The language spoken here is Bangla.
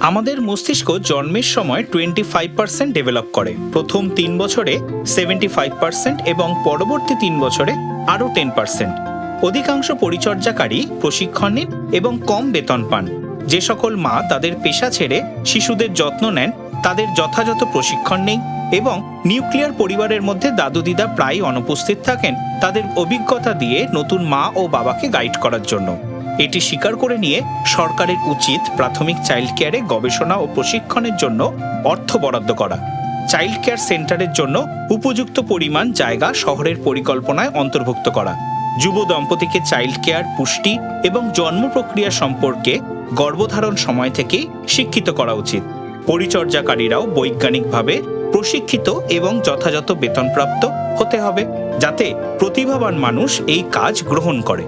আমাদের মস্তিষ্ক জন্মের সময় 25% ডেভেলপ করে, প্রথম 3 বছরে 75% এবং পরবর্তী 3 বছরে আরও 10%। অধিকাংশ পরিচর্যাকারী প্রশিক্ষণ নিন এবং কম বেতন পান। যে সকল মা তাদের পেশা ছেড়ে শিশুদের যত্ন নেন তাদের যথাযথ প্রশিক্ষণ নেই এবং নিউক্লিয়ার পরিবারের মধ্যে দাদু দিদা প্রায় অনুপস্থিত থাকেন তাদের অভিজ্ঞতা দিয়ে নতুন মা ও বাবাকে গাইড করার জন্য। এটি স্বীকার করে নিয়ে সরকারের উচিত প্রাথমিক চাইল্ড কেয়ারে গবেষণা ও প্রশিক্ষণের জন্য অর্থ বরাদ্দ করা। চাইল্ড কেয়ার সেন্টারের জন্য উপযুক্ত পরিমাণ জায়গা শহরের পরিকল্পনায় অন্তর্ভুক্ত করা। যুব দম্পতিকে চাইল্ড কেয়ার, পুষ্টি এবং জন্ম প্রক্রিয়া সম্পর্কে গর্ভধারণ সময় থেকেই শিক্ষিত করা উচিত। পরিচর্যাকারীরাও বৈজ্ঞানিকভাবে প্রশিক্ষিত এবং যথাযথ বেতনপ্রাপ্ত হতে হবে, যাতে প্রতিভাবান মানুষ এই কাজ গ্রহণ করে।